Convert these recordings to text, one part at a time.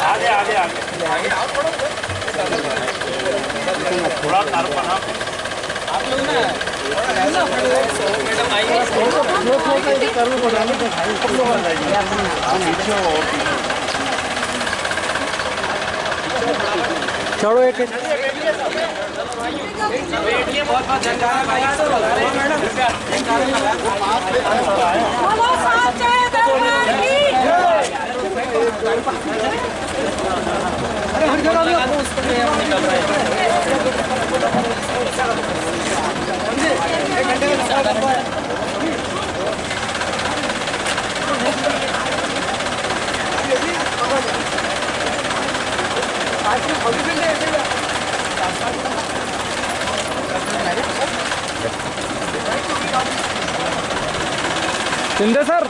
आगे आगे आगे थोड़ा तरफ आप लोग ना मैडम आइए छोड़ो एक बहुत बहुत शिंदे सर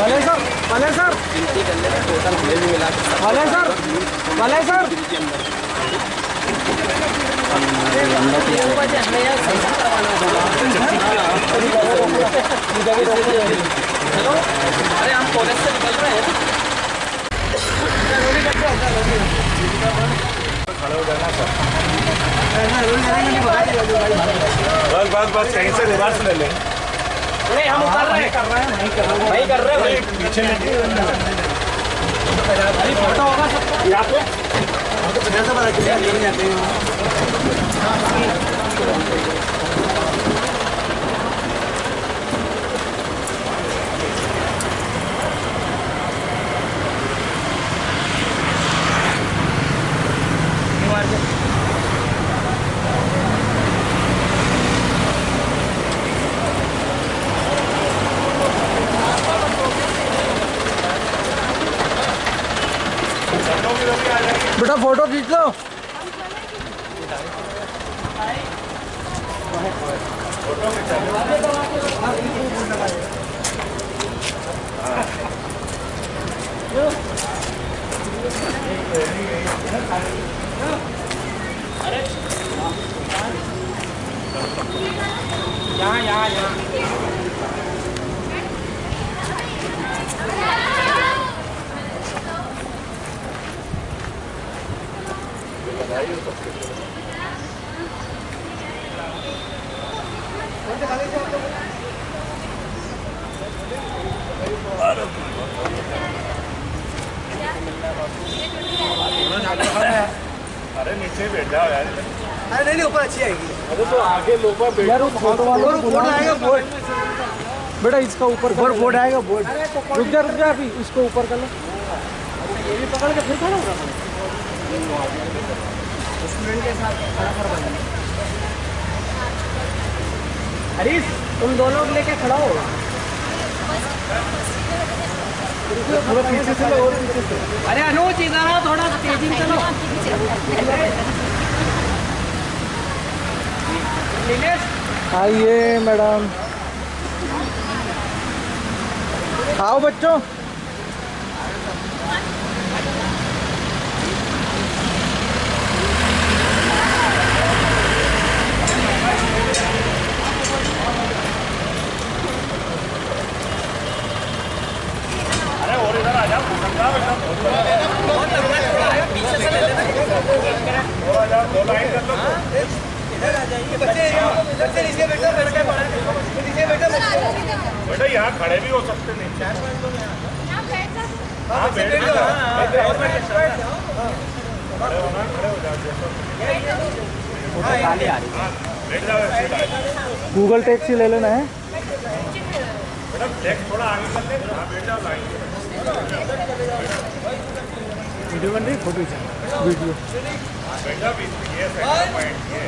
भले सर भले सर टोटल हमें भी मिला भले सर भले सर अरे हम कॉलेज से निकल रहे हैं खड़े हो जाना सर बस बस कहीं से रिवर्स ले लें नहीं हम उतर रहे हैं नहीं कर रहे हैं पीछे फोटो होगा सबका यहाँ पे हम तो 50 से बड़ा क्लियर लेने जाते हैं बेटा फोटो खींच लो यहाँ अरे नीचे बैठ जाओ यार अरे नहीं ऊपर अच्छी आएगी। अरे तो आगे लोग यार फोटो वालों बोर्ड आएगा बोर्ड बेटा इसका ऊपर बोर्ड आएगा बोर्ड। रुक जा अभी इसको ऊपर कर लो ये भी पकड़ के फिर खड़ा होगा स्टूडेंट के साथ खड़ा कर बना। हरीश तुम दोनों लेके खड़ा हो थोड़ा पीछे से लो और पीछे से अरे अनुज इधर आओ थोड़ा तेजी से चलो नीलेश आइए मैडम आओ बच्चों अरे और इधर आ जाओ पीछे से ले लेना और आ जाओ दो लाइन कर लो इधर आ जाइए बच्चे इधर से नीचे बैठो नीचे बैठो बेटा यहाँ खड़े भी हो सकते नहीं हाँ बैठ जाओ खड़े होना खड़े हो जाओ खाली आ रही बैठ जाओ गूगल टैक्सी ले लेना है बेटा लेग थोड़ा आगे कर ले हाँ बैठ जाओ लाइन वीडियो बन रही फोटो वीडियो बैठ जाओ बीच में ये सेंटर पॉइंट ये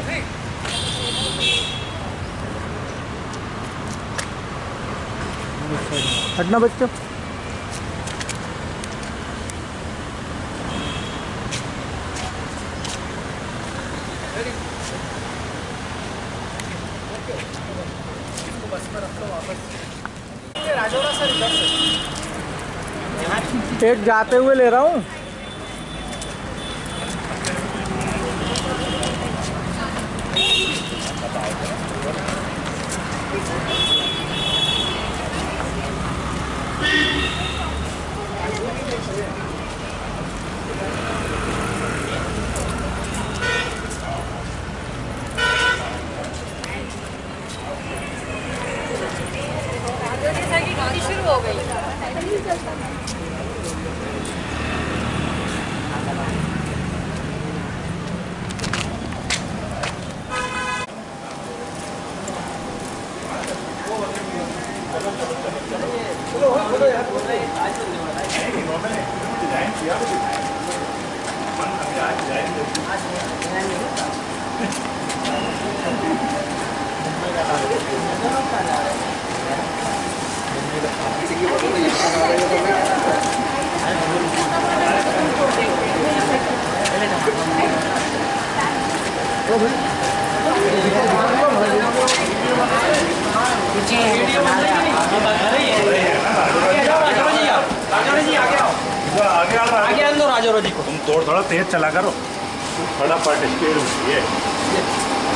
हटना बच्चों एक जाते हुए ले रहा हूँ जैसा कि गाड़ी शुरू हो गई। आगे आन दो राजौरा जी को। तुम थोड़ा तेज चला करो, थोड़ा पार्टिसिपेट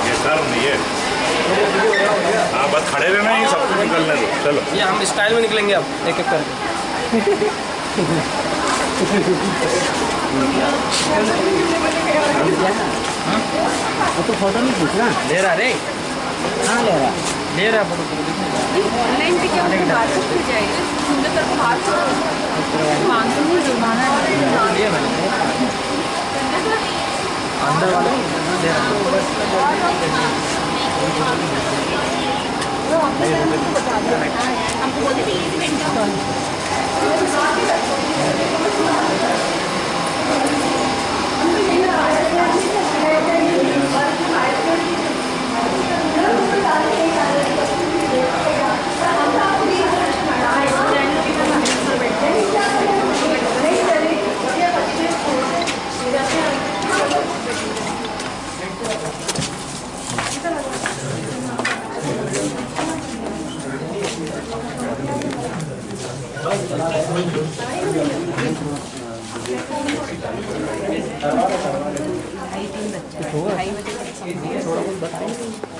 ये सर नहीं है। हाँ बस खड़े रहना, ये सब कुछ निकलने दो। चलो ये हम स्टाइल में निकलेंगे अब एक एक करके। तो फोटो नहीं खींच रहा। ले रहा रे, हाँ ले रहा। ले रहा फोटो। ऑनलाइन भी क्या बात हो जाएगी। तुमने तेरे को हाथ मांग तो नहीं जुर्माना ये अंदर वाले ले हमको बोलते थे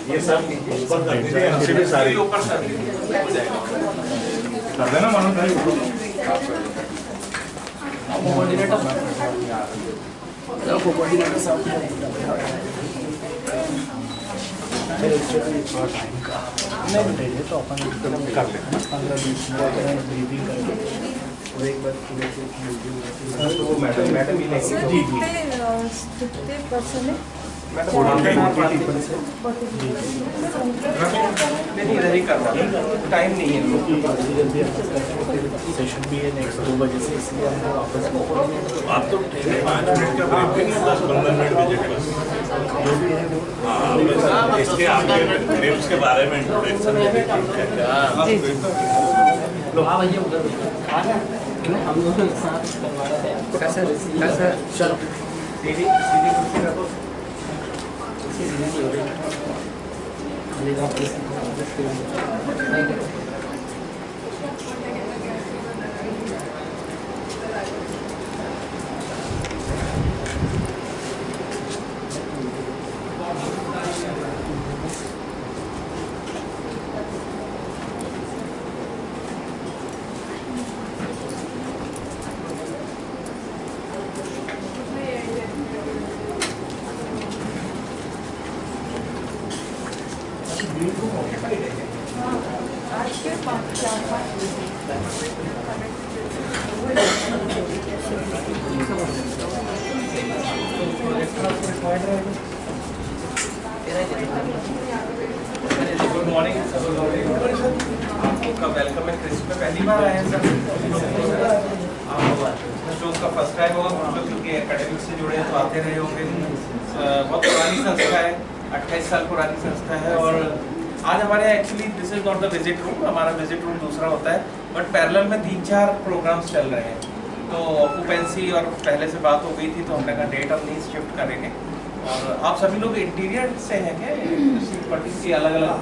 ये सब ऊपर कर दीजिए, हमसे भी सारी ऊपर कर देना मनोज भाई। तो अपन कर ले 15-20 मिनट ब्रीदिंग करके और एक बार मैडम ही लेंगे। जी जी कितने पर्सन है? नहीं इधर ही करना, टाइम नहीं है। सेशन भी है नेक्स्ट 2 बजे से, इसलिए हम वापस आप तो 5 मिनट का ब्रेक देंगे, 10-15 मिनट विजिट बस। जो भी है वो हाँ इसके आपके ग्रेप्स के बारे में इंट्रोडक्शन हाँ भैया उधर हम लोग साथ करवा रहे थे। कैसे चलो सीधी कुर्सी रखो। गुड मॉर्निंग, आपका वेलकम है। क्रिस्प में पहली बार आए हैं सर? जो उसका फर्स्ट टाइम होगा, क्योंकि एकेडमिक से जुड़े तो आते रहे होंगे। बहुत पुरानी संस्था है, 28 साल पुरानी संस्था है। और आज हमारे actually this is not the visit room, हमारा विजिट रूम दूसरा होता है, बट पैरेलल में 3-4 प्रोग्राम्स चल रहे हैं। तो ऑक्यूपेंसी और पहले से बात हो गई थी, तो हमने कहा डेट हम नहीं शिफ्ट करेंगे। और आप सभी लोग इंटीरियर से हैं क्या? पट्टी अलग अलग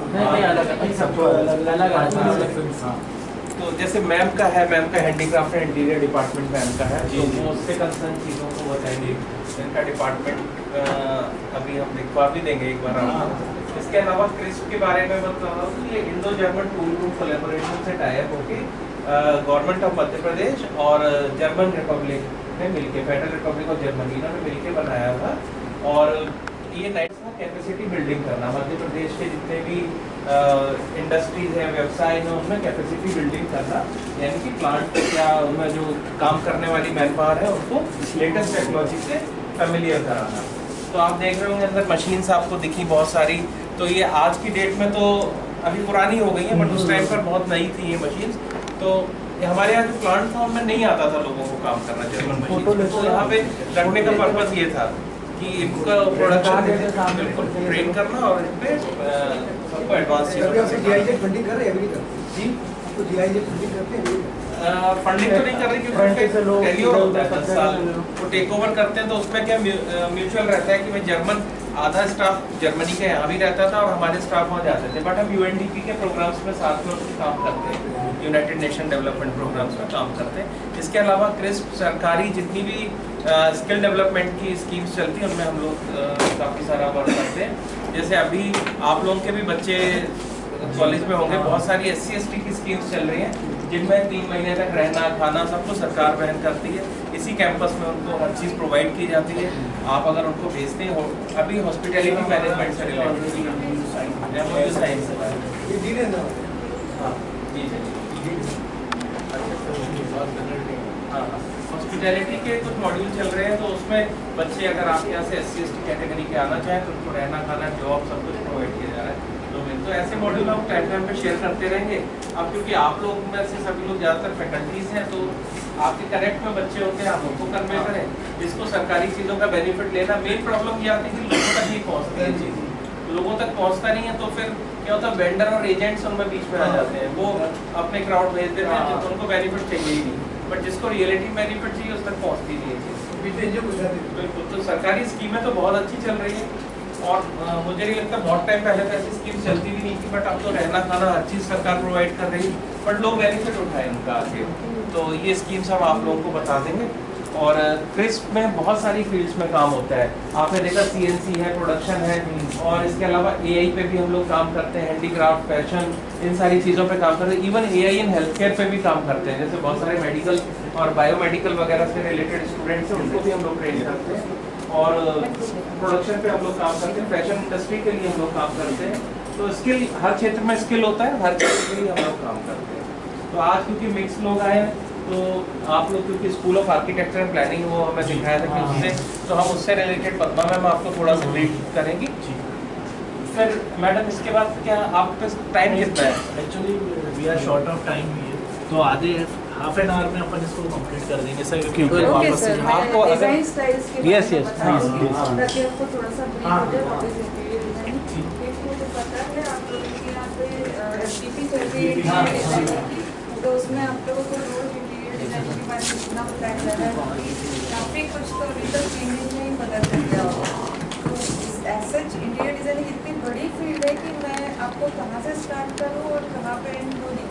तो जैसे मैम का है, मैम का handicraft and interior department ma'am का है, तो वो उससे कंसर्न चीज़ों को बताएंगे। इनका डिपार्टमेंट अभी हम दिखवा भी देंगे एक बार आपको। इसके इसके अलावा क्रिस्प के बारे में बता रहा हूँ। ये Indo German tool group collaboration से टाई अप होके गवर्नमेंट ऑफ मध्य प्रदेश और जर्मन रिपब्लिक ने मिलके, फेडरल रिपब्लिक ऑफ जर्मनी इन्होंने मिलके बनाया था। और ये नेक्स्ट था कैपेसिटी बिल्डिंग करना, मध्य प्रदेश के जितने भी इंडस्ट्रीज हैं, व्यवसाय हैं, उनमें कैपेसिटी बिल्डिंग करना, यानी कि प्लांट या उनमें जो काम करने वाली मैन पावर है उनको लेटेस्ट टेक्नोलॉजी से फेमिलियर कराना। तो आप देख रहे होंगे अंदर मशीन्स आपको दिखी बहुत सारी। तो ये आज की डेट में तो अभी पुरानी हो गई है, बट उस टाइम पर बहुत नई थी ये मशीन्स। तो हमारे यहाँ जो प्लांट था उनमें नहीं आता था लोगों को काम करना जर्मन मशीन। तो यहाँ पे रखने का पर्पस ये था कि इनका प्रोडक्शन बिल्कुल ट्रेन करना और इन पे सबको एडवांस फंडिंग कर रहे हैं जी, तो फंडिंग तो नहीं कर रही क्योंकि टेन्योर होता है 10 साल। वो टेक ओवर करते हैं तो उसमें क्या म्यूचुअल रहता है कि भाई जर्मन आधा स्टाफ जर्मनी का यहाँ भी रहता था और हमारे स्टाफ वहाँ जाते थे। बट हम यूएनडीपी के प्रोग्राम्स में साथ में उसमें काम करते हैं, यूनाइटेड नेशन डेवलपमेंट प्रोग्राम्स में काम करते हैं। इसके अलावा क्रिस्प सरकारी जितनी भी स्किल डेवलपमेंट की स्कीम्स चलती हैं उनमें हम लोग काफ़ी सारा वर्क करते हैं। जैसे अभी आप लोगों के भी बच्चे कॉलेज में होंगे, बहुत सारी SC/ST की स्कीम्स चल रही हैं जिनमें 3 महीने तक रहना खाना सब कुछ सरकार वहन करती है। इसी कैंपस में उनको हर चीज़ प्रोवाइड की जाती है। आप अगर उनको भेजते हैं अभी हॉस्पिटैलिटी मैनेजमेंट से रिलेटेड साइंस हॉस्पिटैलिटी के कुछ मॉड्यूल चल रहे हैं। तो उसमें बच्चे अगर आपके यहाँ से SC/ST कैटेगरी के आना चाहें तो उनको रहना खाना जॉब सब कुछ प्रोवाइड किया जा रहा है। तो ऐसे मॉड्यूल हम टाइम पे शेयर करते रहेंगे। अब क्योंकि आप लोग में से सभी लोग ज़्यादातर फैकल्टीज़ हैं तो आपके कनेक्ट में बच्चे होते हैं, आप उनको कन्वे करें जिसको सरकारी चीज़ों का बेनिफिट लेना। मेन प्रॉब्लम ये आती है कि लोगों तक नहीं पहुँचती है चीज़, लोगों तक पहुँचता नहीं है। तो फिर क्या होता है, वेंडर और एजेंट्स उनमें बीच में आ जाते हैं, वो अपने क्राउड भेज देते हैं तो उनको बेनिफिट चाहिए ही नहीं। बट जिसको रियलिटी बेनिफिट चाहिए उस तक पहुँचती नहीं है चीज़। बिल्कुल, तो सरकारी स्कीमें तो बहुत अच्छी चल रही है और मुझे नहीं लगता बहुत टाइम पहले तो ऐसी स्कीम चलती भी नहीं थी। बट अब तो रहना खाना हर चीज़ सरकार प्रोवाइड कर रही है, बट लोग बेनिफिट उठाए उनका आगे। तो ये स्कीम्स हम आप लोगों को बता देंगे। और क्रिस्प में बहुत सारी फील्ड्स में काम होता है। आपने देखा CNC है, प्रोडक्शन है, और इसके अलावा AI पे भी हम लोग काम करते हैं, हैंडीक्राफ्ट, फैशन, इन सारी चीज़ों पे काम करते हैं। Even AI in health care पे भी काम करते हैं। जैसे बहुत सारे मेडिकल और बायोमेडिकल वगैरह से रिलेटेड स्टूडेंट्स हैं, उनको भी हम लोग ट्रेन करते हैं। और प्रोडक्शन पे हम लोग काम करते हैं, फैशन इंडस्ट्री के लिए हम लोग काम करते हैं। तो स्किल हर क्षेत्र में स्किल होता है, हर क्षेत्र के लिए हम लोग काम करते हैं। तो आज क्योंकि मिक्स लोग आए हैं तो आप लोग क्योंकि school of architecture and planning वो हमें दिखाया था कि उससे तो हम उससे रिलेटेड पद्मा मैम आपको थोड़ा सा ब्रीफ करेंगी। फिर मैडम इसके बाद क्या आपका टाइम कितना है? Actually we are short of time here, तो आधे हाफ एन आवर में अपन इसको कंप्लीट कर देंगे सर, क्योंकि ओके सर, आपको मैं अगर- डिजाइन स्टाइल्स के Yes, yes, बारे में please, बताऊंगी, please. ताकि आपको थोड़ा सा ब्रीफ हो जाए व्हाट इज इंटीरियर डिजाइनिंग। क्योंकि मुझे पता है आप लोगों के यहाँ पे FDP चल रही है इंटीरियर डिजाइनिंग की, तो उसमें आप लोगों को रोज इंटीरियर डिजाइनिंग के बारे में कितना बताया जा रहा है, काफ़ी कुछ तो अभी तक चेंजेस में ही पता चल गया होगा। तो एज सच इंटीरियर डिजाइनिंग इतनी बड़ी फील्ड है कि मैं आपको कहाँ से स्टार्ट करूँ और कहाँ पे एंड हो नहीं।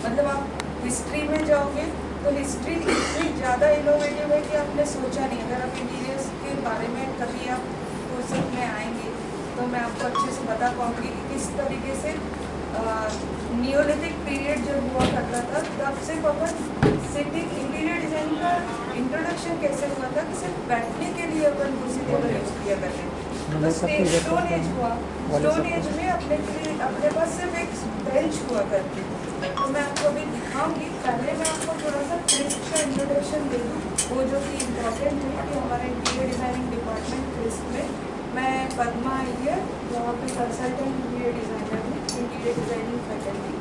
मतलब आप हिस्ट्री में जाओगे तो हिस्ट्री इतनी ज़्यादा इनोवेटिव है कि आपने सोचा नहीं। अगर आप इंटीरियर्स के बारे में कभी आप कोर्स में आएंगे तो मैं आपको अच्छे से बता पाऊँगी कि किस तरीके से नियोलिथिक पीरियड जब हुआ करता था तब से अपन सिटिंग इंटीरियर डिज़ाइन का इंट्रोडक्शन कैसे हुआ था कि सिर्फ बैठने के लिए अपन कुर्सी टेबल यूज़ किया करते थे। तो स्टोन एज हुआ, स्टोन एज में अपने पास सिर्फ एक बेंच हुआ करती थी। तो मैं आपको अभी दिखाऊंगी। पहले मैं आपको थोड़ा सा क्रिस्प का इंट्रोडक्शन दे दूँ, वो जो कि इम्पोर्टेंट है कि हमारे इंटीरियर डिज़ाइनिंग डिपार्टमेंट क्रिस्प में मैं पद्मा अय्यर यहाँ पे कंसल्टेंट इंटीरियर डिज़ाइनर हूँ, इंटीरियर डिज़ाइनिंग फैकल्टी।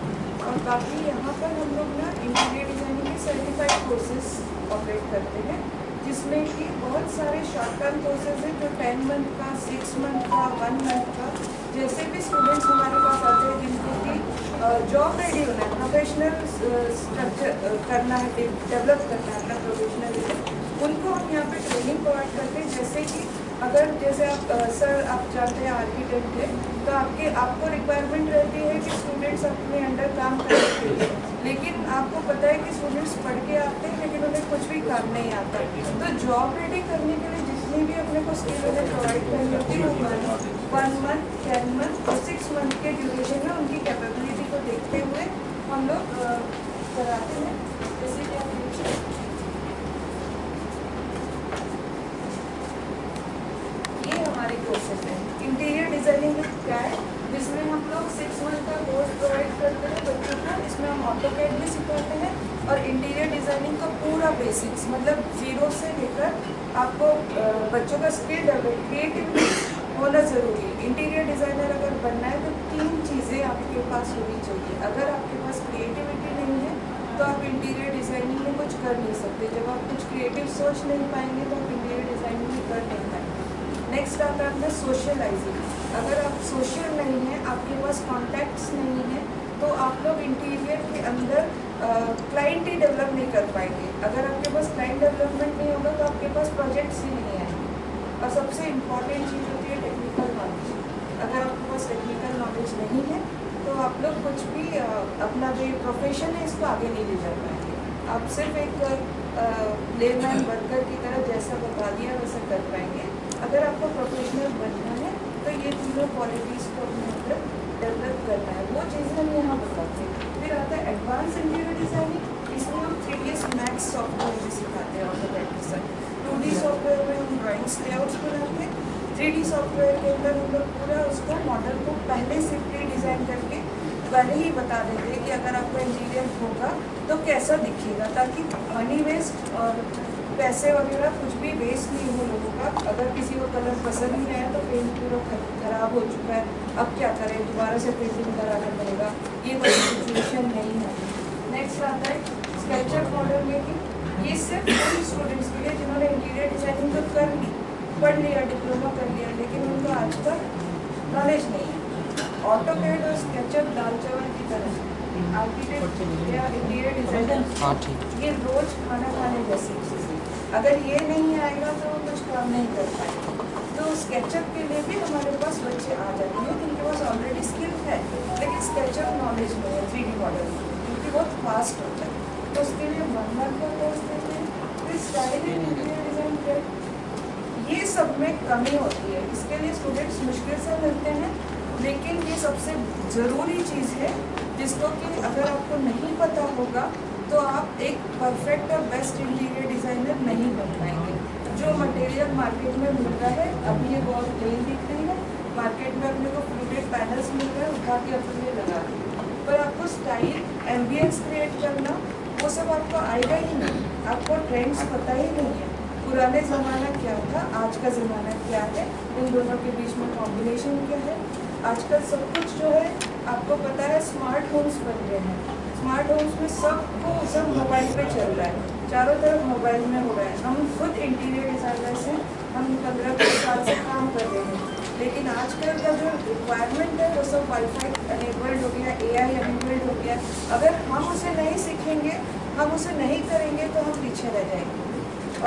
और बाकी यहाँ पर हम लोग ना इंटीरियर डिज़ाइनिंग के सर्टिफाइड कोर्सेज ऑपरेट करते हैं, जिसमें कि बहुत सारे शॉर्ट टर्म कोर्सेज हैं जो 10 मंथ का, 6 मंथ का, 1 मंथ का। जैसे भी स्टूडेंट्स हमारे पास आते हैं जिनको कि जॉब रेडी होना है, प्रोफेशनल स्ट्रक्चर करना है, डेवलप करना है अपना प्रोफेशनल, उनको हम यहाँ पे ट्रेनिंग प्रोवाइड करते हैं। जैसे कि अगर जैसे आप सर आप जानते हैं आर्किटेक्ट है तो आपको रिक्वायरमेंट रहती है कि स्टूडेंट्स अपने अंडर काम करने के लिए, लेकिन आपको पता है कि स्टूडेंट्स पढ़ के आते हैं लेकिन उन्हें कुछ भी काम नहीं आता। तो जॉब रेडी करने के लिए जितनी भी अपने को स्किल उन्हें प्रोवाइड करनी होती है, वो 1 मंथ, 10 मंथ और 6 मंथ के ड्यूरेशन में उनकी कैपेबिलिटी को देखते हुए हम लोग कराते हैं। जैसे कि आप देख सकते हैं, ये हमारे कोर्सेज हैं। इंटीरियर डिजाइनिंग क्या है, जिसमें हम लोग 6 मंथ का कोर्स प्रोवाइड करते हैं बच्चों को। इसमें हम ऑटोकैड भी सिखाते हैं और इंटीरियर डिजाइनिंग का पूरा बेसिक्स, मतलब 0 से लेकर आपको बच्चों का स्किल डेवलप, क्रिएटिविटी होना ज़रूरी है। इंटीरियर डिज़ाइनर अगर बनना है तो 3 चीज़ें आपके पास होनी चाहिए। अगर आपके पास क्रिएटिविटी नहीं है तो आप इंटीरियर डिज़ाइनिंग में कुछ कर नहीं सकते। जब आप कुछ क्रिएटिव सोच नहीं पाएंगे तो आप इंटीरियर डिज़ाइनिंग में कर नहीं पाएंगे। नेक्स्ट आता है अपना सोशलाइजिंग। अगर आप सोशल नहीं हैं, आपके पास कॉन्टैक्ट्स नहीं हैं, तो आप लोग इंटीरियर के अंदर क्लाइंट ही डेवलप नहीं कर पाएंगे। अगर आपके पास क्लाइंट डेवलपमेंट नहीं होगा तो आपके पास प्रोजेक्ट्स ही नहीं आएंगे। और सबसे इम्पॉर्टेंट चीज़ होती है टेक्निकल नॉलेज। अगर आपके पास टेक्निकल नॉलेज नहीं है तो आप लोग कुछ भी अपना जो प्रोफेशन है इसको आगे नहीं ले जा पाएंगे। आप सिर्फ एक लेमैन वर्कर की तरह जैसा बता दिया वैसा कर पाएंगे। अगर आपको प्रोफेशनल बनना है तो ये तीनों क्वालिटीज़ को अपने अंदर डेवलप करना है, वो चीज़ें हम यहाँ बताते हैं। फिर आता है एडवांस इंटीरियर डिज़ाइनिंग। इसमें हम 3ds मैक्स सॉफ्टवेयर भी सिखाते हैं ऑटोकैड के साथ। 2D सॉफ्टवेयर में हम ड्राइंग्स लेआउट्स बनाते हैं। 3D सॉफ्टवेयर के अंदर हम लोग पूरा उसको मॉडल को पहले से प्री डिज़ाइन करके पहले ही बता देते हैं कि अगर आपका इंटीरियर होगा तो कैसा दिखेगा, ताकि मनी वेस्ट और पैसे वगैरह कुछ भी वेस्ट नहीं हो लोगों का। अगर किसी को कलर पसंद नहीं आया तो पेंट पूरा खराब हो चुका है, अब क्या करें, दोबारा से पेंटिंग कराना पड़ेगा, ये कोई सिचुएशन नहीं है। नेक्स्ट आता है स्केचअप मॉडल मेकिंग। ये सिर्फ उन स्टूडेंट्स के लिए जिन्होंने इंटीरियर डिजाइनिंग तो कर ली, पढ़ लिया, डिप्लोमा कर लिया, लेकिन उनको आज तक नॉलेज नहीं है। ऑटोकैड और स्केचअप दाल चावल की तरह आर्किटेक्ट या इंटीरियर डिजाइनर ये रोज खाना खाने जैसी चीज़ है। अगर ये नहीं आएगा तो कुछ काम नहीं कर पाएंगे। तो स्केचअप के लिए भी हमारे पास बच्चे आ जाते हैं जिनके पास ऑलरेडी स्किल है लेकिन स्केचअप नॉलेज नहीं है 3D मॉडल, क्योंकि बहुत फास्ट होता है। तो उसके लिए 1 मंथ का कोर्स देते हैं। फिर स्टाइल एंड इंटीरियर डिज़ाइन कर, ये सब में कमी होती है। इसके लिए स्टूडेंट्स मुश्किल से मिलते हैं, लेकिन ये सबसे ज़रूरी चीज़ है जिसको कि अगर आपको नहीं पता होगा तो आप एक परफेक्ट और बेस्ट इंटीरियर डिज़ाइनर नहीं बन पाएंगे। जो मटेरियल मार्केट में मिल रहा है, अभी ये बहुत प्लेन दिख रही है, मार्केट में अपने को फ्लूइड पैनल्स मिल रहे हैं, उठा के अपन ये लगा दें, पर आपको स्टाइल, एम्बियंस क्रिएट करना वो सब आपको आएगा ही नहीं। आपको ट्रेंड्स पता ही नहीं है, पुराने ज़माना क्या था, आज का ज़माना क्या है, इन दोनों के बीच में कॉम्बिनेशन क्या है। आजकल सब कुछ जो है आपको पता है, स्मार्ट होम्स बन रहे हैं। स्मार्ट होम्स में सब मोबाइल पे चल रहा है, चारों तरफ मोबाइल में हो रहा है। हम खुद इंटीरियर डिज़ाइनर्स हैं, हम 15-20 साल से काम कर रहे हैं, लेकिन आजकल का जो रिक्वायरमेंट है वो सब वाईफाई अनेबल्ड हो गया, AI अनेबल्ड हो गया। अगर हम उसे नहीं सीखेंगे, हम उसे नहीं करेंगे तो हम पीछे रह जाएंगे।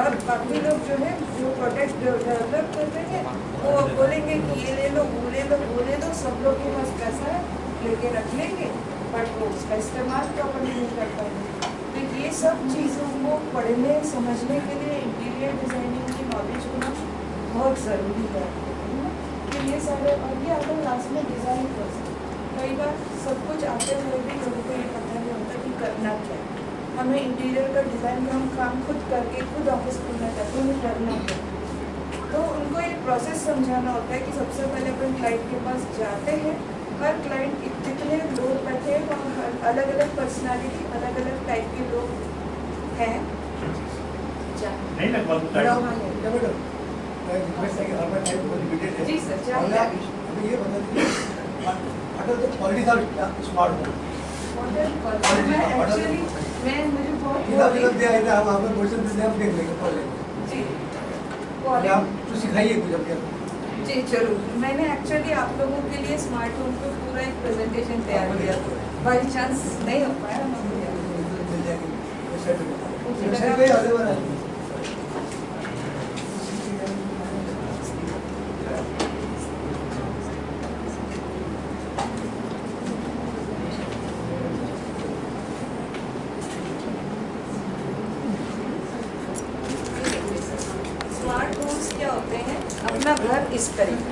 और बाकी लोग जो है जो प्रोडक्ट डेवलप कर रहे हैं वो बोलेंगे कि ये ले लो, वो ले लो, वो ले लो, सब लोग के पास पैसा है, लेके रख लेंगे, बट वो उसका इस्तेमाल प्रॉपर्ली नहीं कर पाएंगे। तो ये सब चीज़ों को पढ़ने समझने के लिए इंटीरियर डिज़ाइनिंग की नॉलेज होना बहुत ज़रूरी है। तो ये सारे, और ये आता है लास्ट में डिज़ाइन प्रोसेस। कई बार सब कुछ आते हुए भी लोगों को ये पता नहीं होता कि करना क्या है। हमें इंटीरियर का डिज़ाइन में हम काम खुद करके खुद ऑफिस खोलना चाहते हैं, करना है, तो उनको एक प्रोसेस समझाना होता है कि सबसे पहले अपन क्लाइंट के पास जाते हैं। हर क्लाइंट जितने लोग बैठे हैं वहाँ अलग अलग पर्सनालिटी, अलग अलग टाइप के लोग हैं। नहीं लगवा जी सर, ये बता स्मार्ट एक्चुअली मैं मुझे बहुत तो सिखाइए कुछ। जी जरूर, मैंने एक्चुअली आप लोगों के लिए स्मार्ट होम को पूरा एक प्रेजेंटेशन तैयार किया, बाई चांस नहीं हो पाया। स्मार्ट होम्स क्या होते हैं अपना घर इस तरीके।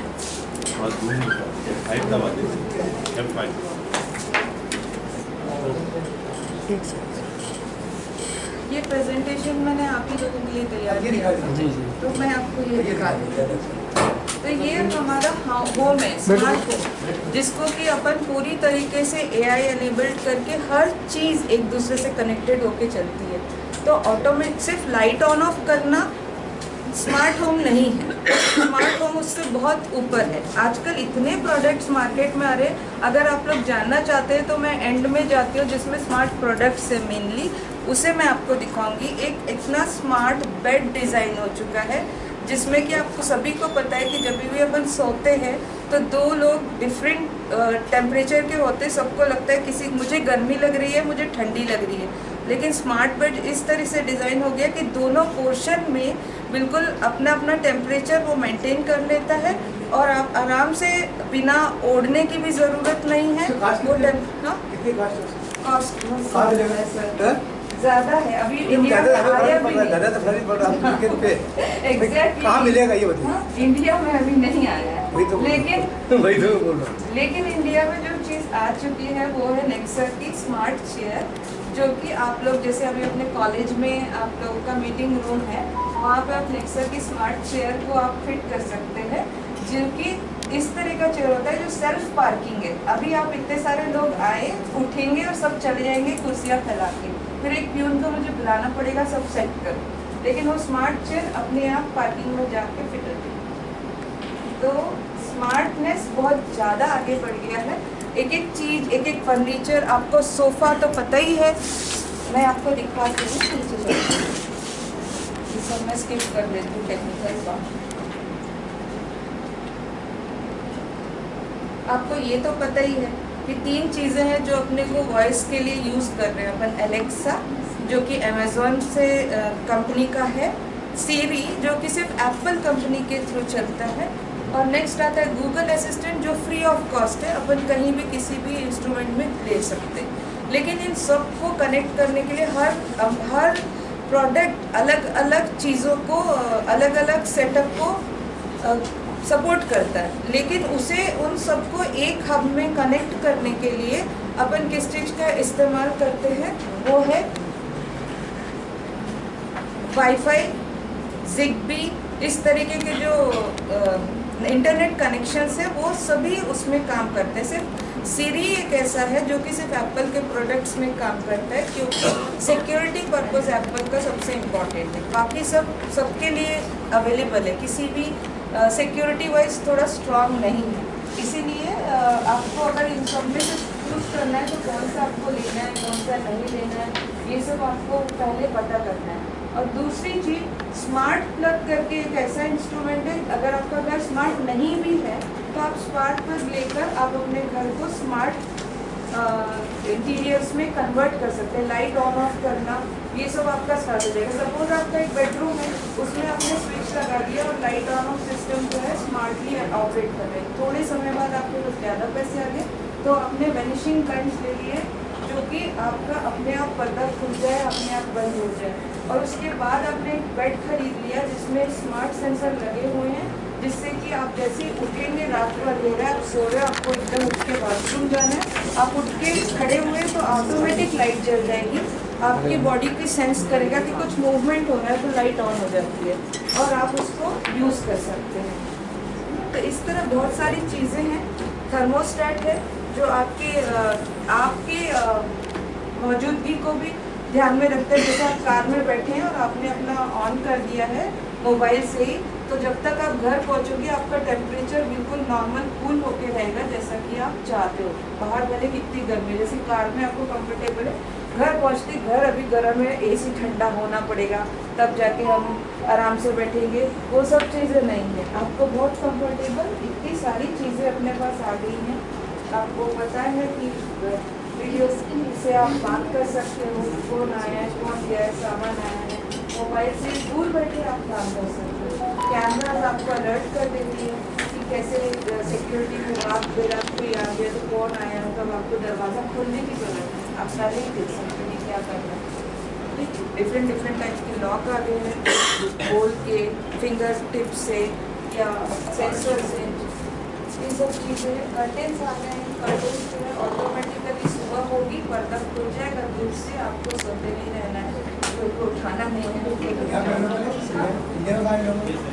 ये प्रेजेंटेशन मैंने आप ही लोगों के लिए तैयार किया, तो मैं आपको ये दिखा दूँ। तो ये हमारा होम है, स्मार्ट होम, जिसको कि अपन पूरी तरीके से AI एनेबल्ड करके हर चीज़ एक दूसरे से कनेक्टेड होके चलती है। तो ऑटोमेटिक सिर्फ लाइट ऑन ऑफ करना स्मार्ट होम नहीं है, स्मार्ट होम उससे बहुत ऊपर है। आजकल इतने प्रोडक्ट्स मार्केट में आ रहे हैं, अगर आप लोग जानना चाहते हैं तो मैं एंड में जाती हूँ जिसमें स्मार्ट प्रोडक्ट्स है मेनली, उसे मैं आपको दिखाऊंगी। एक इतना स्मार्ट बेड डिज़ाइन हो चुका है जिसमें कि आपको सभी को पता है कि जब भी अपन सोते हैं तो दो लोग डिफरेंट टेम्परेचर के होते हैं, सबको लगता है किसी मुझे गर्मी लग रही है, मुझे ठंडी लग रही है, लेकिन स्मार्ट बेड इस तरह से डिज़ाइन हो गया कि दोनों पोर्शन में बिल्कुल अपना अपना टेम्परेचर वो मेंटेन कर लेता है और आप आराम से बिना ओढ़ने की भी ज़रूरत नहीं है। वो कॉस्ट ज़्यादा है, अभी इंडिया में आया भी नहीं। एग्जैक्टली कहाँ मिलेगा ये बताइए। इंडिया में अभी नहीं आया है, वही तो लेकिन लेकिन इंडिया में जो चीज़ आ चुकी है वो है नेक्सर की स्मार्ट चेयर, जो कि आप लोग जैसे अभी अपने कॉलेज में आप लोगों का मीटिंग रूम है, वहाँ पे आप नेक्सर की स्मार्ट चेयर को आप फिट कर सकते हैं, जिनकी इस तरह का चेयर होता है जो सेल्फ पार्किंग है। अभी आप इतने सारे लोग आए, उठेंगे और सब चले जाएंगे कुर्सियाँ फैला के, फिर एक प्यून को मुझे बुलाना पड़ेगा सब सेट करो, लेकिन वो स्मार्ट चेयर अपने आप पार्किंग में जाके फिट होती है। तो स्मार्टनेस बहुत ज़्यादा आगे बढ़ गया है। एक एक चीज़, एक एक फर्नीचर, आपको सोफ़ा तो पता ही है, मैं आपको दिखाती हूँ नीचे ये सब मैं स्किप कर देती हूँ टेक्निकल बात। आपको ये तो पता ही है कि 3 चीज़ें हैं जो अपने को वॉइस के लिए यूज़ कर रहे हैं अपन। एलेक्सा जो कि अमेज़ॉन से कंपनी का है, सीरी जो कि सिर्फ एप्पल कंपनी के थ्रू चलता है, और नेक्स्ट आता है गूगल असिस्टेंट जो फ्री ऑफ कॉस्ट है, अपन कहीं भी किसी भी इंस्ट्रूमेंट में ले सकते हैं। लेकिन इन सब को कनेक्ट करने के लिए हर प्रोडक्ट अलग अलग चीज़ों को, अलग अलग सेटअप को सपोर्ट करता है, लेकिन उसे उन सबको एक हब में कनेक्ट करने के लिए अपन किस चीज़ का इस्तेमाल करते हैं, वो है वाईफाई, जिगबी, इस तरीके के जो इंटरनेट कनेक्शंस है वो सभी उसमें काम करते हैं। सिर्फ सीरी एक ऐसा है जो कि सिर्फ एप्पल के प्रोडक्ट्स में काम करता है, क्योंकि सिक्योरिटी पर्पस एप्पल का सबसे इम्पॉर्टेंट है, बाकी सबके लिए अवेलेबल है, किसी भी सिक्योरिटी वाइज थोड़ा स्ट्रांग नहीं है। इसीलिए आपको अगर इन सब में से चूज करना है तो कौन सा आपको लेना है, कौन सा नहीं लेना है, ये सब आपको पहले पता करना है। और दूसरी चीज़, स्मार्ट प्लग करके एक ऐसा इंस्ट्रूमेंट है, अगर आपका घर स्मार्ट नहीं भी है तो आप स्मार्ट प्लग लेकर आप अपने घर को स्मार्ट इंटीरियर्स में कन्वर्ट कर सकते हैं। लाइट ऑन ऑफ करना, ये सब आपका स्टार्ट हो जाएगा। सपोज आपका एक बेडरूम है, उसमें आपने स्विच लगा दिया और लाइट ऑन ऑफ सिस्टम जो है स्मार्टली ऑपरेट कर रहे हैं। थोड़े समय बाद आपके पास ज़्यादा पैसे आ गए तो आपने वैनिशिंग लाइट्स ले लिए, जो कि आपका अपने आप पर्दा खुल जाए, अपने आप बंद हो जाए। और उसके बाद आपने एक बेड खरीद लिया जिसमें स्मार्ट सेंसर लगे हुए हैं, जिससे कि आप जैसे ही उठेंगे, रात को अंधेरा है, आप सो रहे हो, आपको एकदम उठ के बाथरूम जाना है, आप उठ के खड़े हुए तो ऑटोमेटिक लाइट जल जाएगी, आपकी बॉडी की सेंस करेगा कि कुछ मूवमेंट हो रहा है तो लाइट ऑन हो जाती है और आप उसको यूज़ कर सकते हैं। तो इस तरह बहुत सारी चीज़ें हैं। थर्मोस्टेट है जो आपकी मौजूदगी को भी ध्यान में रखते हैं। जैसे आप कार में बैठे हैं और आपने अपना ऑन कर दिया है मोबाइल से ही, तो जब तक आप घर पहुंचोगे आपका टेम्परेचर बिल्कुल नॉर्मल कूल होके रहेगा जैसा कि आप चाहते हो। बाहर भले कितनी गर्मी, जैसे कार में आपको कंफर्टेबल है, घर पहुंचते घर अभी गर्म है, एसी ठंडा होना पड़ेगा तब जाके हम आराम से बैठेंगे, वो सब चीज़ें नहीं है। आपको बहुत कंफर्टेबल इतनी सारी चीज़ें अपने पास आ गई हैं। आपको पता है कि वीडियोस से आप बात कर सकते हो, कौन आया है, कौन गया है, सामान आया है, मोबाइल से दूर बैठे आप काम कर सकते हो। कैमराज आपको अलर्ट कर देती है कि कैसे सिक्योरिटी विभाग फिर आपको आ गया तो कौन आया है, तब आपको दरवाज़ा खोलने की जरूरत है, आप पहले ही देख सकते हैं क्या करना है। भी डिफरेंट टाइप्स के लॉक आ गए हैं, होल के, फिंगर टिप से या सेंसर से, ये सब चीज़ें। कर्टेन्स आ गए हैं, कर्टेन्स जो है ऑटोमेटिकली सुबह होगी, पर्दा खुल जाएगा, दूर से आपको सोते नहीं रहना है, कोई को उठाना नहीं है।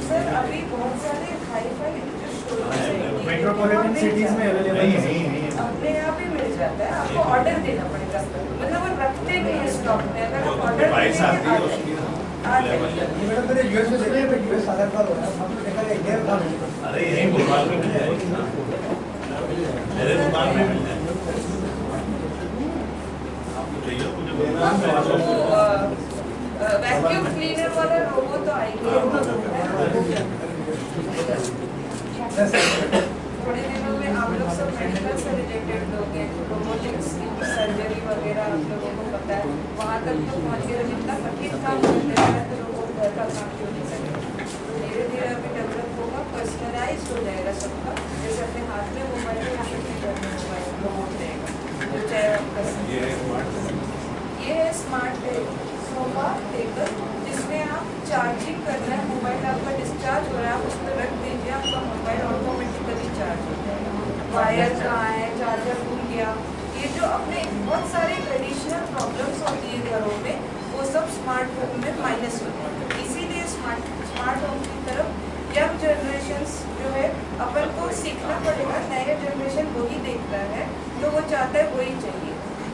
सर अभी बहुत सारे हाई-फाई जो शोरूम मेट्रोपॉलिटन सिटीज़ में अवेलेबल है, अपने यहाँ पे मिल जाता है, आपको ऑर्डर देना पड़ेगा, मतलब वो रखते नहीं है स्टॉक में, अगर आप ऑर्डर प्राइस आती है उसकी मैडम मेरे यूएस में चले गए, यूएस आधार कार्ड हो रहा है, हमको देखा गया इंडिया का मिल जाता है। अरे यहीं भोपाल में मिल जाएगा, मेरे दुकान में मिल जाएगा। आपको चाहिए मुझे वैक्यूम क्लीनर वाला रोबो तो आएगा थोड़े दिनों में। आप लोग सब मेडिकल से रिलेटेड लोग हैं, रोबोटिक्स सर्जरी वगैरह आप लोगों को पता है, वहाँ तक तो पहुँच गए। जितना कठिन काम करते हैं तो रोबोट घर का काम क्यों नहीं करेंगे। धीरे धीरे अभी डेवलप होगा, पर्सनलाइज हो जाएगा सबका, जैसे अपने हाथ में मोबाइल में घर में मोबाइल रोबोट रहेगा, तो चाहे आपका ये है स्मार्ट सोफा टेबल, जिसमें आप चार्जिंग करना है, मोबाइल आपका डिस्चार्ज हो रहा है, आप उस पर रख दीजिए, आपका मोबाइल ऑटोमेटिकली चार्ज हो जाएगा। वायर कहाँ है, चार्जर भूल गया, ये जो अपने बहुत सारे ट्रेडिशनल प्रॉब्लम्स होती है घरों में, वो सब स्मार्ट होम में माइनस होते हैं। इसीलिए स्मार्ट होम की तरफ यंग जनरेशन जो है अपन को सीखना पड़ेगा। नया जनरेशन वही देखता है, तो वो चाहता है वही चाहिए,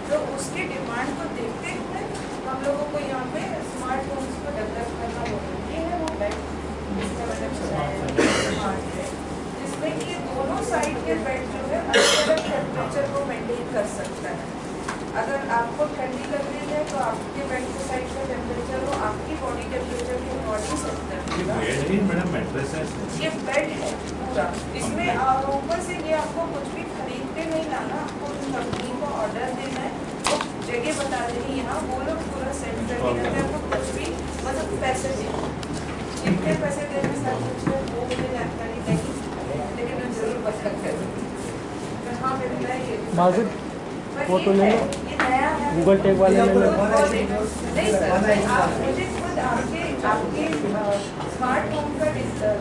तो उसकी डिमांड को देखते हुए हम लोगों को यहाँ पे स्मार्ट होम्स को डेवलप करना होगा। ये है वो बेड जिसका मैंने बताया स्मार्ट है, जिसमें कि दोनों साइड के बेड जो है अलग अलग टेम्परेचर को मेंटेन कर सकता है। अगर आपको ठंडी लग रही है तो आपके बेड के साइड का टेम्परेचर वो आपकी बॉडी टेम्परेचर के अकॉर्डिंग सेट कर देगा। मैडम मैट्रेस है, ये बेड है पूरा, इसमें ऊपर से ये आपको कुछ भी खरीद के नहीं लाना, आपको कंपनी को ऑर्डर देना है, वो जगह बता देनी, यहाँ वो लोग पूरा सेट करके देते हैं, आपको कुछ भी मतलब पैसे देना, कितने पैसे देने साथ कुछ है वो मुझे जानकारी नहीं, लेकिन मैं जरूर बता करूँगी। हाँ मिलता है ये फोटो ले लो, ये नया है, गूगल टेक वाले ले लो। नहीं सर, आप मुझे खुद आपके स्मार्ट होम का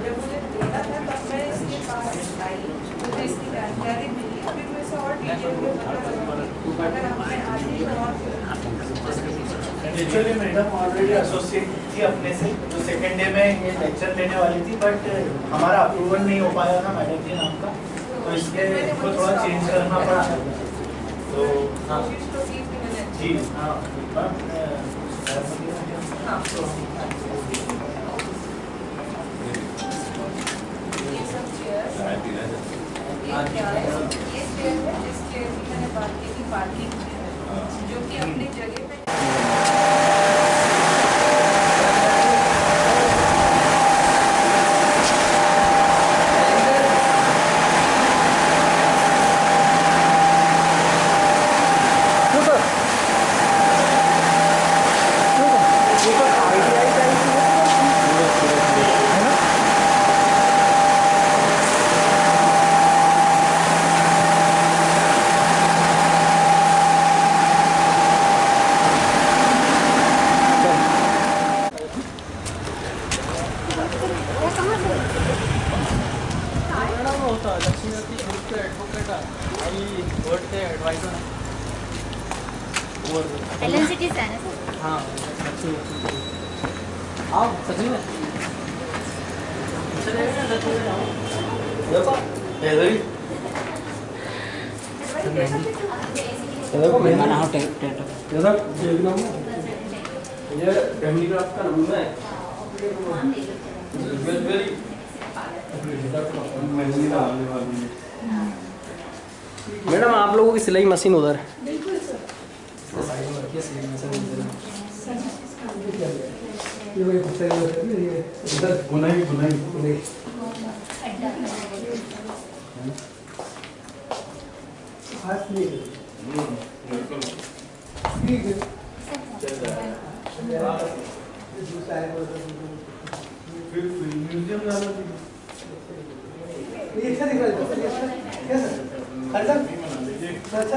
जब मुझे देना था तब मैं इसके पास आई, मुझे इसकी जानकारी मिली, अभी मैं इसे और डिटेल में पता करूँगी, अगर आपने आती है और एक्चुअली मैडम ऑलरेडी एसोसिएट थी अपने से, जो सेकेंड डे में ये लेक्चर लेने वाली थी, बट हमारा अप्रूवल नहीं हो पाया था मैडम के नाम का, तो इसलिए इसको थोड़ा चेंज करना पड़ा। तो हाँ कोशिश तो की थी मैंने जी, हाँ हाँ ये सब चेयर, ये क्या है, ये चेयर है, जिस चेयर की मैंने बात की थी पार्किंग चेयर, जो कि अपनी जगह पे LNCTs है ना सर? हाँ आप सच में ये फैमिली क्राफ्ट का रूम है। मैडम आप लोगों की सिलाई मशीन उधर है।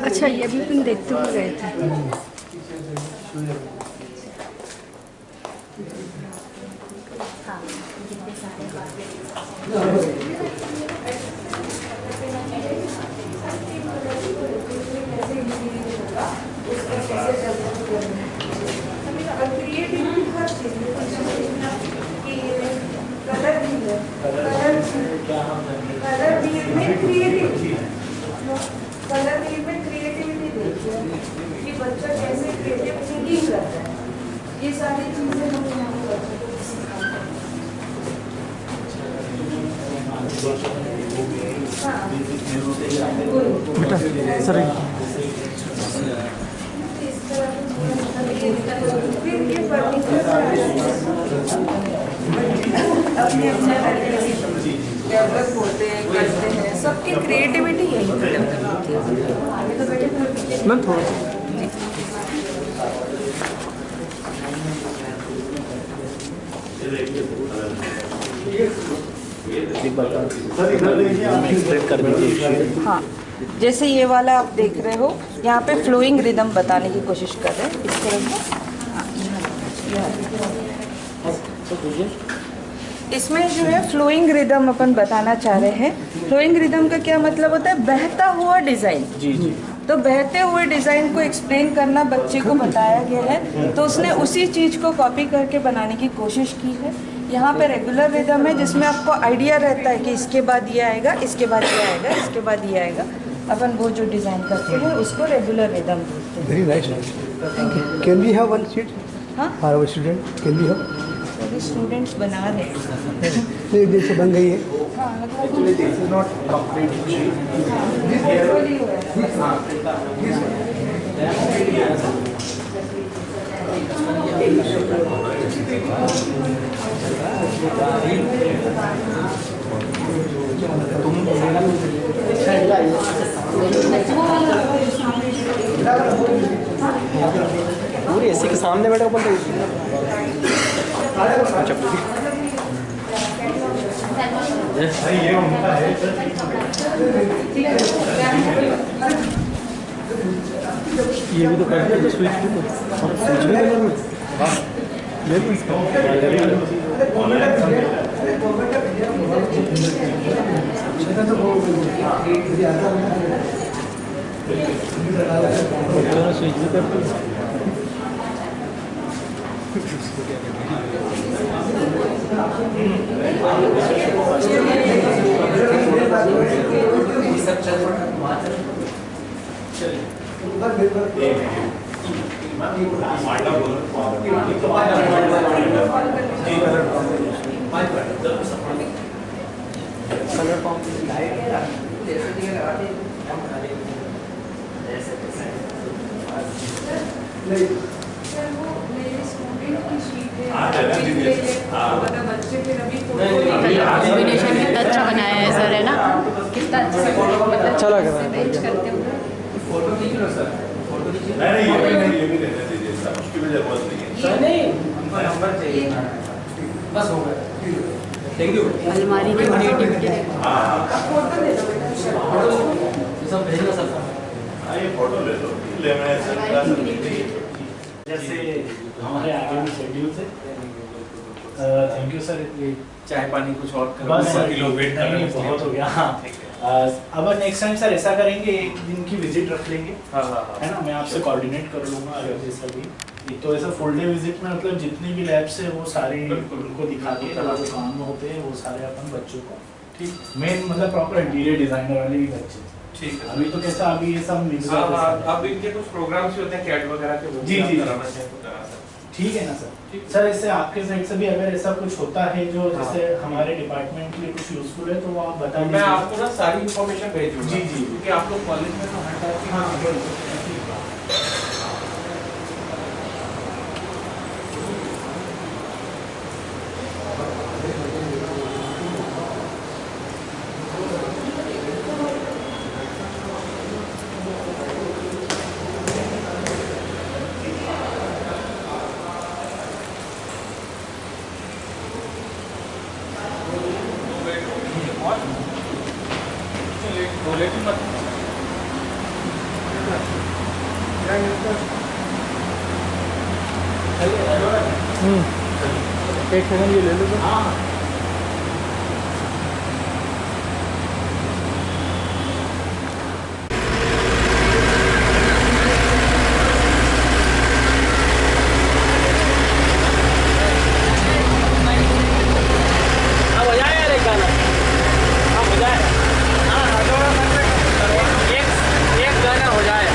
अच्छा ये भी तुम देखते हुए गए थे। हाँ जितने सारे क्रिएटिविटी हर चीज कलर भी है, कलर भी में क्रिएटिविटी, कलर भी में क्रिएटिविटी देखिए कि बच्चा कैसे क्रिएटिव थिंकिंग करता है, ये सारी चीजें हम यहाँ पर बच्चों को सिखाते हैं। सर इस तरह फिर ये पर्टिकुलर अपने अपने डेवलप होते हैं, करते हैं, सबकी क्रिएटिविटी यही डेवलप होती है। आगे तो बेटे मैम थोड़ा सा कर दीजिए। हाँ, जैसे ये वाला आप देख रहे हो, यहाँ पे फ्लोइंग रिदम बताने की कोशिश कर रहे हैं इस तरह से। इसमें जो है फ्लोइंग रिदम अपन बताना चाह रहे हैं। फ्लोइंग रिदम का क्या मतलब होता है? बहता हुआ डिज़ाइन। जी जी। तो बहते हुए डिज़ाइन को एक्सप्लेन करना बच्चे को बताया गया है, तो उसने उसी चीज़ को कॉपी करके बनाने की कोशिश की है। यहाँ पे रेगुलर रिदम है जिसमें आपको आइडिया रहता है कि इसके बाद ये आएगा, इसके बाद ये आएगा, इसके बाद ये आएगा। अपन वो जो डिज़ाइन करते हैं उसको रेगुलर रिदम बोलते हैं। Very nice. Can we have one seat? हाँ, For our student, can we have? अभी स्टूडेंट्स बना रहे हैं। नहीं जैसे बन गई है। हाँ, मतलब पूरी एसी के सामने बैठा बोलते ये भी तो करते हैं स्विच भी तो स्विच भी कलर में। स्विच भी करते हैं। कॉम्बिनेशन कितना अच्छा बनाया है सर, है ना? कितना अच्छा अच्छा लग रहा है। अरेंज करते हुए अलमारी की क्रिएटिविटी जैसे हमारे आगे भी शेड्यूल से थैंक यू सर। ये चाय पानी कुछ और बस किलो वेट कर रहे हैं, बहुत हो गया। हाँ, अब नेक्स्ट टाइम सर ऐसा करेंगे, एक दिन की विजिट रख लेंगे, है ना? मैं आपसे कोऑर्डिनेट कर लूँगा अगर जैसा भी। तो ऐसा फुल डे विजिट में मतलब जितनी भी लैब्स है वो सारी उनको दिखा के जो काम होते हैं वो सारे अपन बच्चों को, ठीक, मेन मतलब प्रॉपर इंटीरियर डिजाइनर वाले भी बच्चे। ठीक है। अभी तो कैसा अभी ये सब मिक्स अब इनके कुछ प्रोग्राम्स भी होते हैं कैट वगैरह के, वो जी, जी। कराना चाहें तो करा सकते ठीक है ना सर? सर ऐसे आपके साइड से भी अगर ऐसा कुछ होता है जो जैसे हमारे डिपार्टमेंट के लिए कुछ यूजफुल है तो वो आप बता हैं। मैं आपको ना सारी इन्फॉर्मेशन भेजूंगा। जी, जी। क्योंकि आप लोग कॉलेज में तो हर टाइप की एक सेकंड ये ले लो तो। अब हो जाए यार एक गाना, अब हो जाए, एक गाना हो जाए,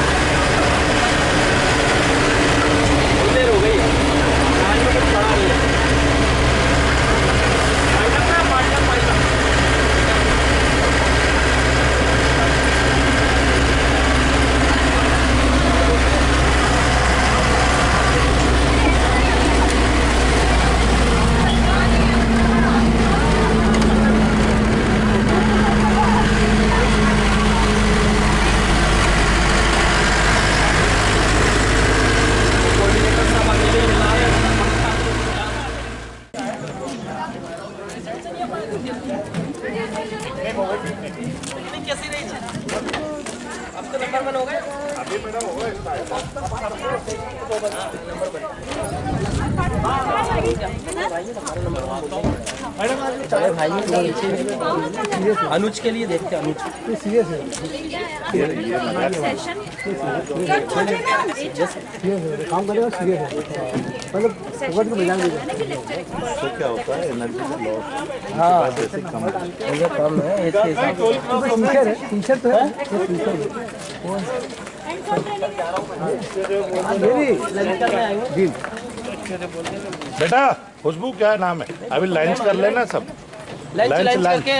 देर हो गई, आज में कुछ पड़ा नहीं है। कैसी रही है? अब तो नंबर 1 हो गए। अभी मैडम हो गए। अनुज के लिए देखते हैं, अनुज सीरियस है, काम करेगा सीरियस है, मतलब फोकट को बजा देगा। तो क्या होता है एनर्जी का लॉस। हाँ बेसिक कम मुझे कम है इसके हिसाब से। टीचर है, टीचर तो है, जी। बेटा खुशबू क्या नाम है, अभी लंच कर लेना सब। लंच करके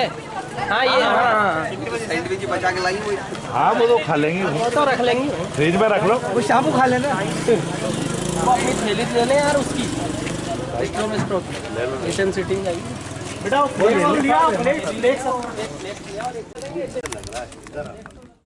हाँ ये हाँ सैंडविच बचा के लाई हुई। हाँ वो तो खा लेंगे, वो तो रख लेंगे, फ्रिज में रख लो। वो शाम को खा लेना। वो अपनी थैली ले लें यार उसकी रेस्टोरेंट में स्टॉक किचन सिटिंग आई बेटा प्लेट लिया, प्लेट